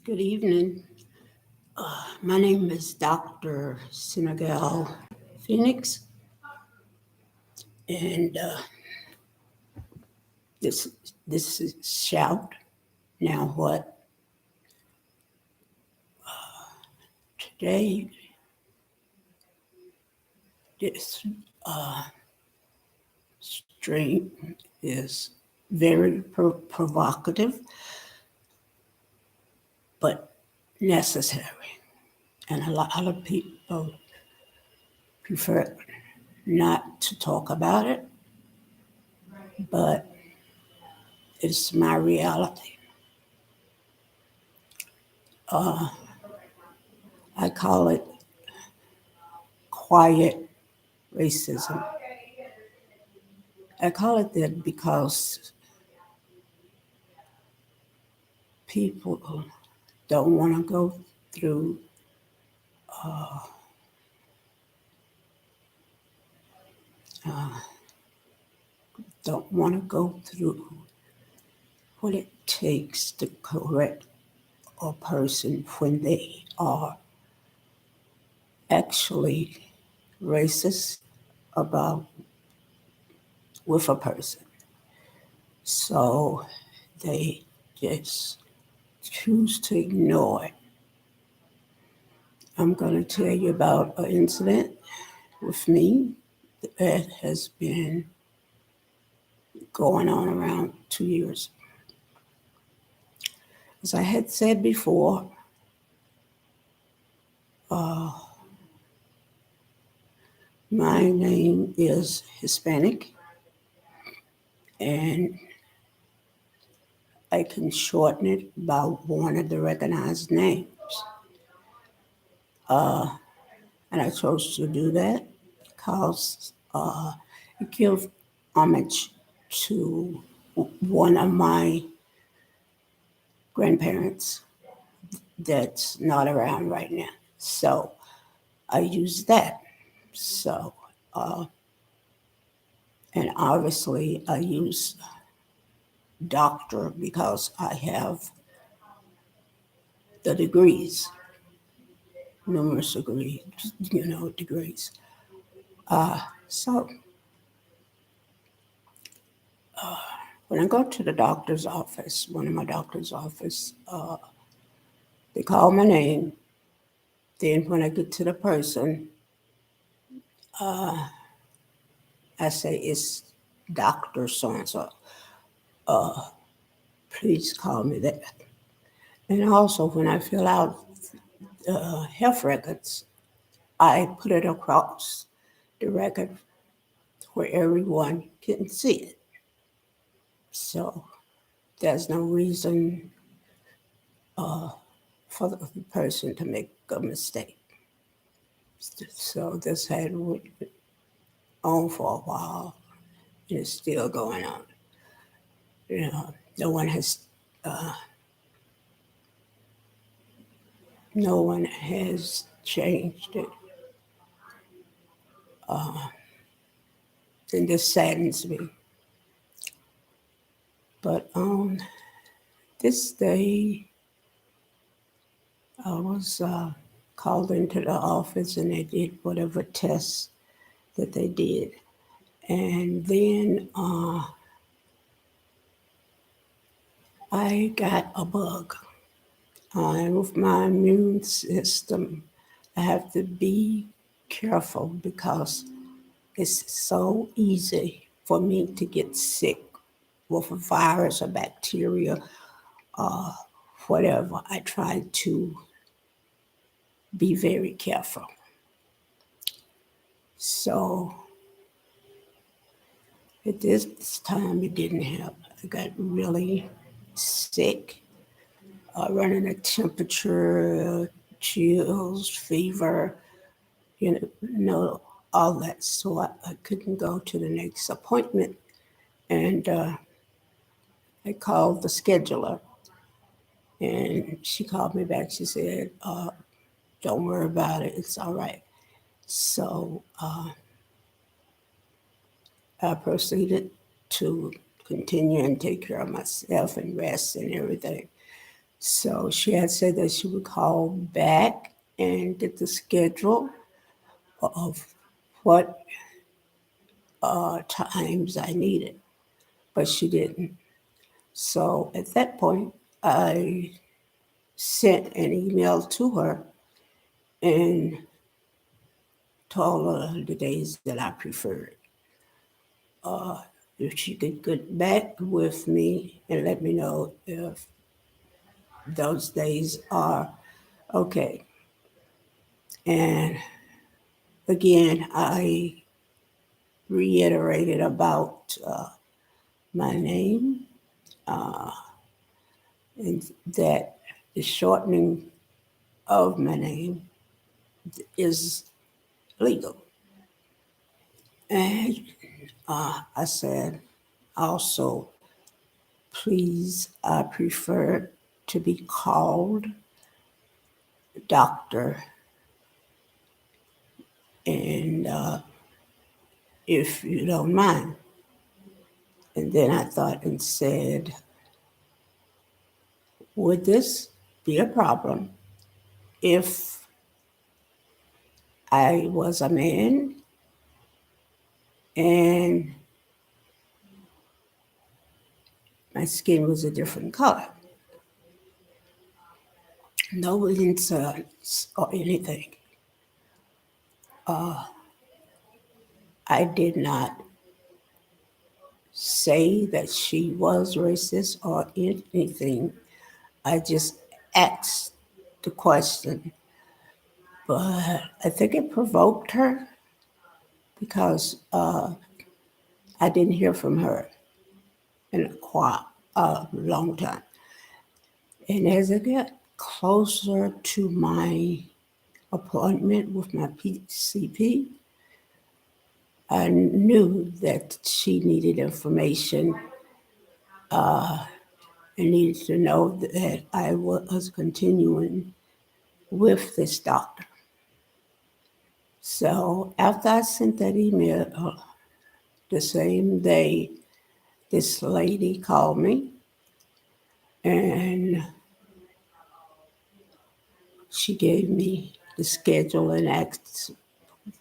Good evening. My name is Dr. Senegal Phoenix, and this this is Shout. Now, what today? This stream is very provocative, but necessary, and a lot of people prefer not to talk about it, but it's my reality. I call it quiet racism. I call it that because people don't want to go through, don't want to go through what it takes to correct a person when they are actually racist about with a person. So they just choose to ignore it. I'm going to tell you about an incident with me that has been going on around 2 years. As I had said before, my name is Hispanic, and I can shorten it by one of the recognized names. And I chose to do that because it gives homage to one of my grandparents that's not around right now. So I use that. So, and obviously I use doctor because I have the degrees, numerous degrees, degrees. So when I go to the doctor's office, one of my doctor's office, they call my name. Then when I get to the person, I say it's Doctor So and So. Please call me that. And also when I fill out health records, I put it across the record where everyone can see it. So there's no reason for the person to make a mistake. So this had went on for a while and it's still going on. No one has uh, no one has changed it. And this saddens me. But on this day, I was called into the office and they did whatever tests that they did. And then I got a bug. And with my immune system, I have to be careful because it's so easy for me to get sick with a virus or bacteria, uh, whatever. I try to be very careful. So at this time, it didn't help. I got really sick, running a temperature, chills, fever, you know, all that. So I couldn't go to the next appointment. And I called the scheduler and she called me back. She said, don't worry about it. It's all right. So I proceeded to continue and take care of myself and rest and everything. So she had said that she would call back and get the schedule of what times I needed, but she didn't. So at that point, I sent an email to her and told her the days that I preferred. If she could get back with me and let me know if those days are okay. And again, I reiterated about my name and that the shortening of my name is legal. And I said also, please, I prefer to be called doctor. And if you don't mind. And then I thought and said, would this be a problem if I was a man and my skin was a different color? No insults or anything. I did not say that she was racist or anything. I just asked the question. But I think it provoked her because I didn't hear from her in a long time. And as I got closer to my appointment with my PCP, I knew that she needed information and needed to know that I was continuing with this doctor. So after I sent that email, the same day, this lady called me and she gave me the schedule and asked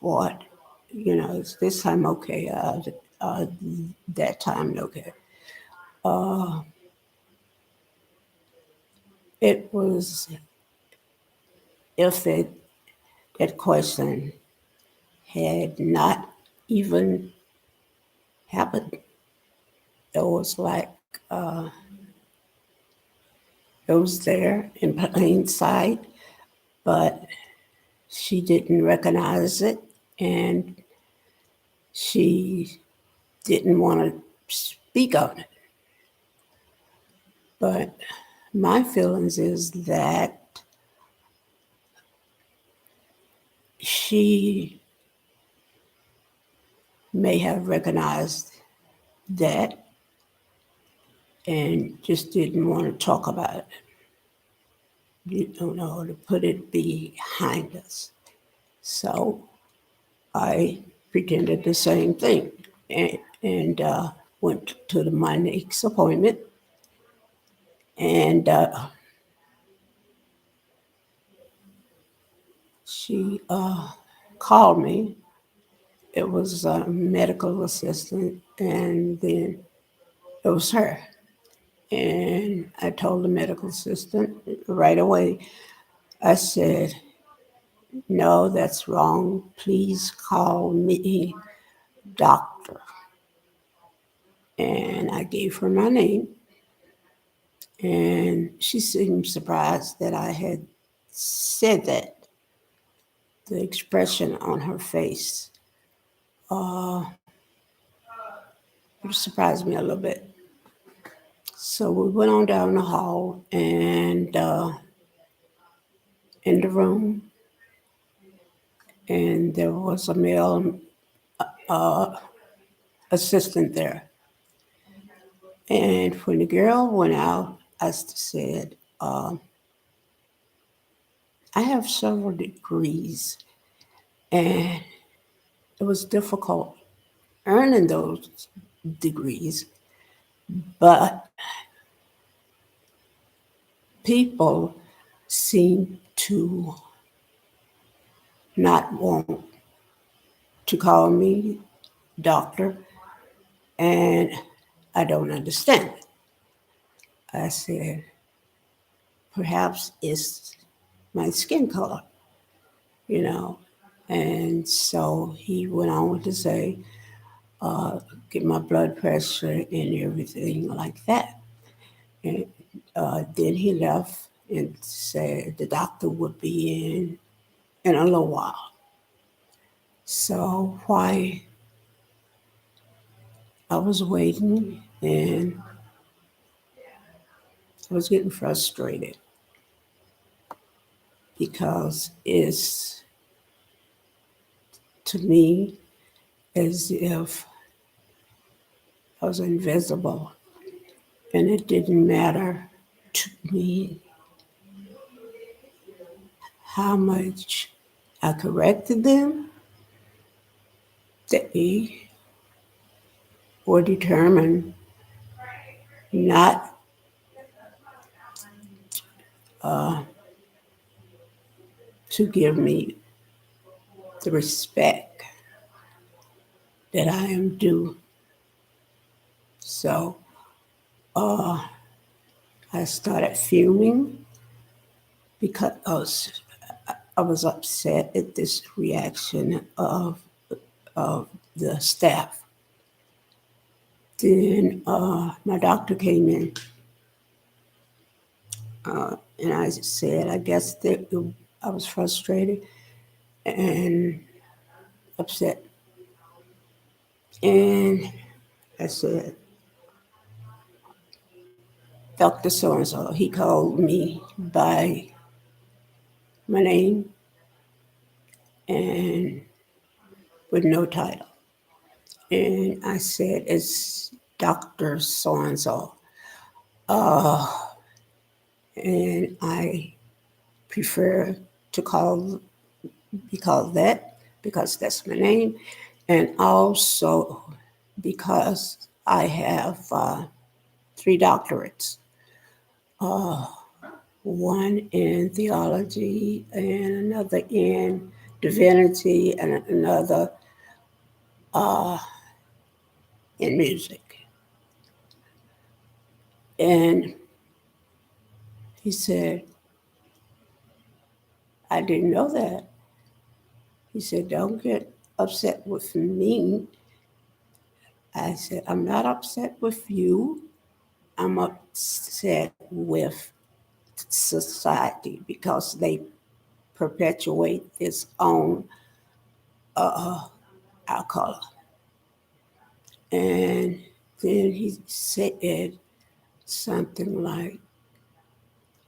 what, is this time okay? That time okay? It was, if that question had not even happened, it was like it was there in plain sight, but she didn't recognize it and she didn't want to speak on it. But my feelings is that she may have recognized that and just didn't want to talk about it, to put it behind us. So I pretended the same thing and went to my next appointment. And she called me. It was a medical assistant, and then it was her. And I told the medical assistant right away, I said, no, that's wrong. Please call me doctor. And I gave her my name. And she seemed surprised that I had said that. The expression on her face it surprised me a little bit. So we went on down the hall and in the room, and there was a male assistant there. And when the girl went out, I said, I have several degrees, and it was difficult earning those degrees, but people seem to not want to call me doctor, and I don't understand it. I said, perhaps it's my skin color, you know. And so he went on to say, get my blood pressure and everything like that. And then he left and said the doctor would be in a little while. So while I was waiting and I was getting frustrated because it's to me as if I was invisible and it didn't matter to me how much I corrected them. They were determined not to give me the respect that I am due. So I started fuming because I was upset at this reaction of the staff. Then my doctor came in and I said, I guess that I was frustrated and upset. And I said, Dr. So and so, he called me by my name and with no title. And I said, it's Dr. So and so. And I prefer to be called that because that's my name. And also because I have three doctorates, one in theology and another in divinity and another in music. And he said, I didn't know that. He said, don't get upset with me. I said, I'm not upset with you. I'm upset with society because they perpetuate this on our color. And then he said something like,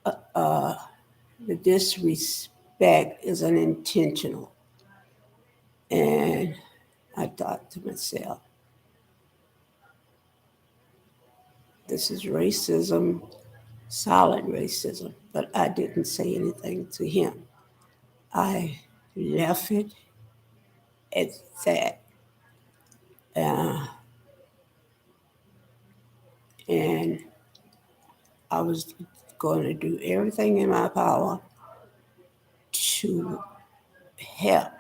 the disrespect is unintentional. And I thought to myself, this is racism, silent racism. But I didn't say anything to him. I left it at that. Uh, and I was going to do everything in my power to help,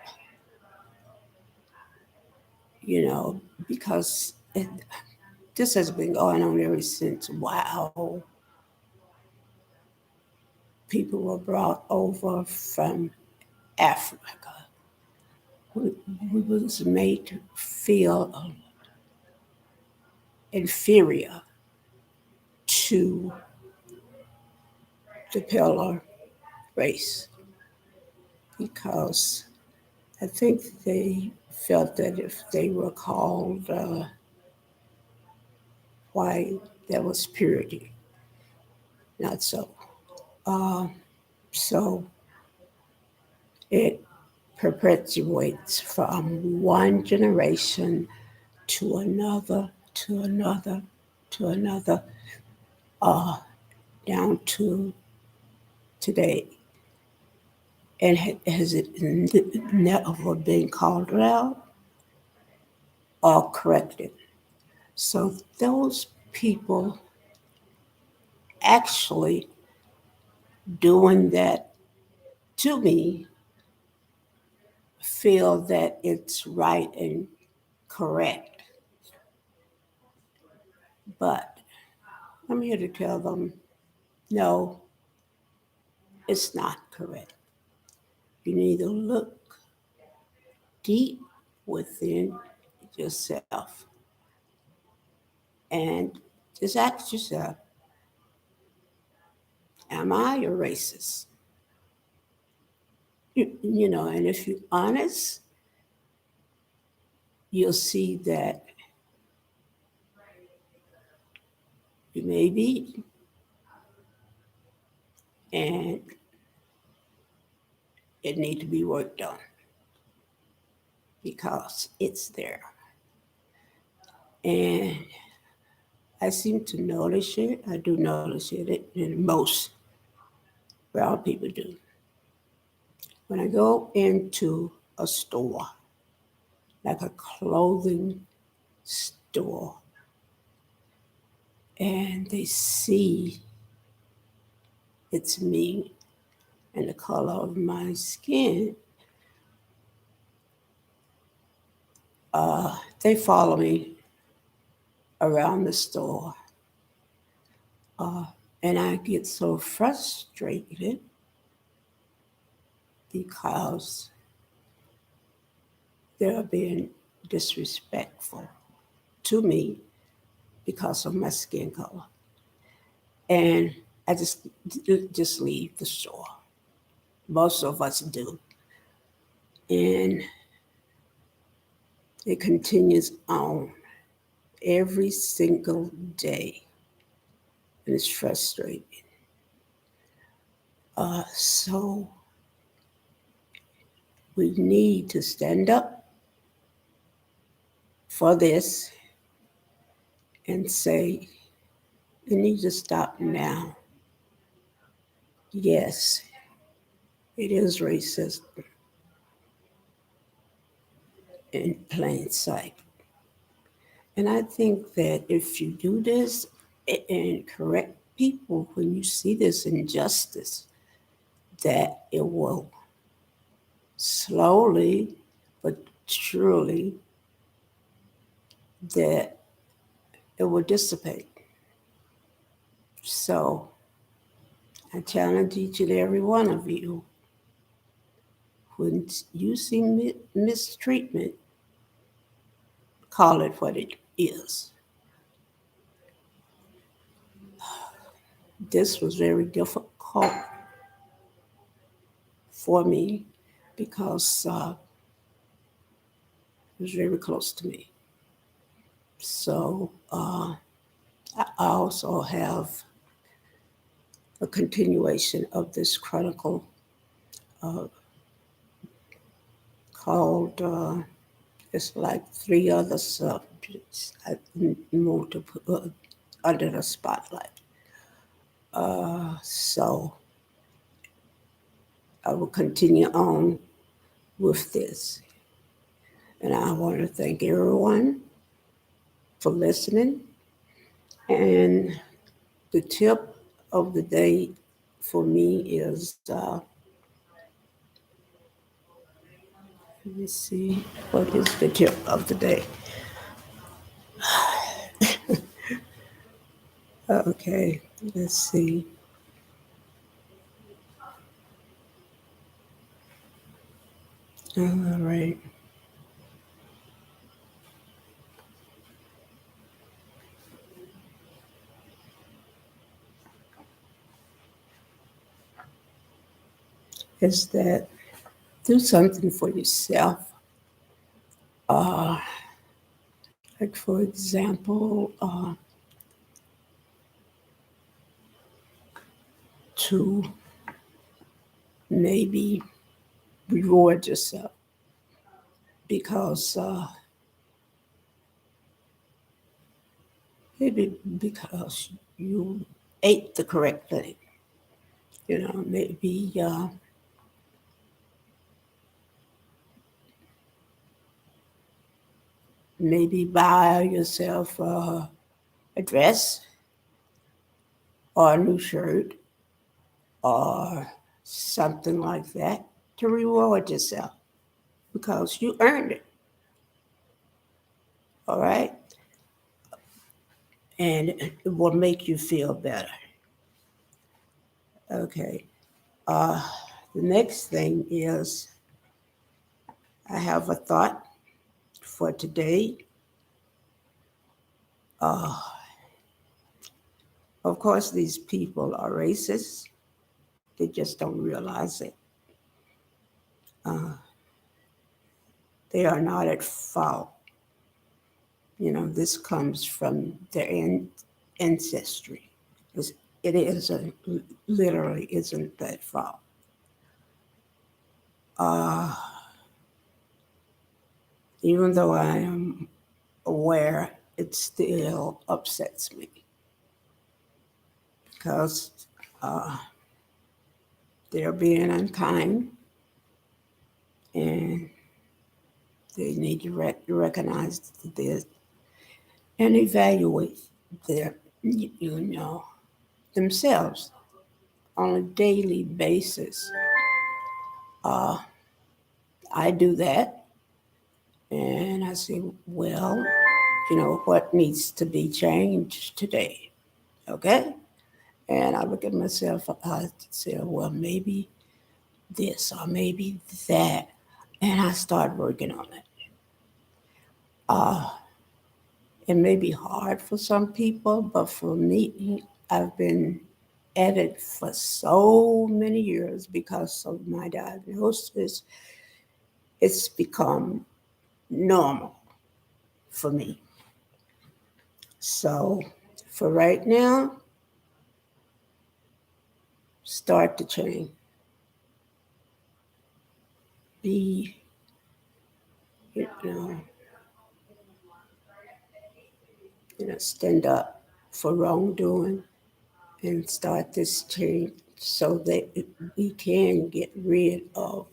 because this has been going on ever since, wow, people were brought over from Africa. We was made to feel inferior to the pillar race because I think they felt that if they were called white, that was purity. Not so. So it perpetuates from one generation to another, to another, to another, down to today. And has it never been called out or corrected? So those people actually doing that to me feel that it's right and correct. But I'm here to tell them no, it's not correct. You need to look deep within yourself and just ask yourself, am I a racist? And if you're honest, you'll see that you may be, and it need to be worked on because it's there. And I seem to notice it. I do notice it, and most brown people do. When I go into a store, like a clothing store, and they see it's me and the color of my skin, they follow me around the store. Uh, and I get so frustrated because they're being disrespectful to me because of my skin color. And I just leave the store. Most of us do. And it continues on every single day. And it's frustrating. So we need to stand up for this and say, it needs to stop now. Yes, it is racist in plain sight. And I think that if you do this and correct people when you see this injustice, that it will slowly but surely that it will dissipate. So I challenge each and every one of you, when you see mistreatment, call it what it is. This was very difficult for me because it was very close to me. So I also have a continuation of this chronicle uh, called, it's like three other subjects I want to put under the spotlight. So I will continue on with this. And I want to thank everyone for listening. And the tip of the day for me is let me see, what is the tip of the day? Okay, let's see. All right. Is that do something for yourself. Uh, like, for example, to maybe reward yourself because maybe because you ate the correct thing. Maybe buy yourself a dress or a new shirt or something like that to reward yourself because you earned it. All right? And it will make you feel better. Okay. Uh, the next thing is I have a thought for today. Uh, of course, these people are racist. They just don't realize it. Uh, they are not at fault. This comes from their ancestry. It's, it isn't, literally isn't that fault. Uh, Even though I am aware, it still upsets me because uh, they're being unkind and they need to recognize this and evaluate their, themselves on a daily basis. Uh, I do that and I say, well, what needs to be changed today? Okay. And I look at myself, I say, well, maybe this or maybe that. And I start working on it. Uh, it may be hard for some people, but for me, I've been at it for so many years because of my diagnosis. It's become normal for me. So for right now, start the change. Be, you know, stand up for wrongdoing and start this change so that we can get rid of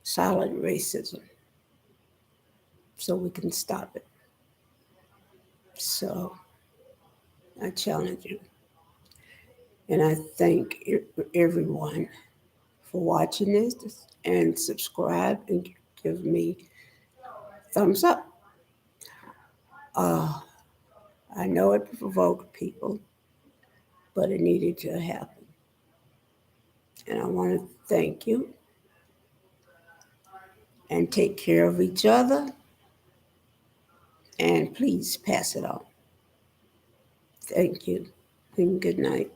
silent racism so we can stop it. So I challenge you. And I thank everyone for watching this and subscribe and give me thumbs up. Uh, I know it provoked people, but it needed to happen. And I want to thank you and take care of each other. And please pass it on. Thank you and good night.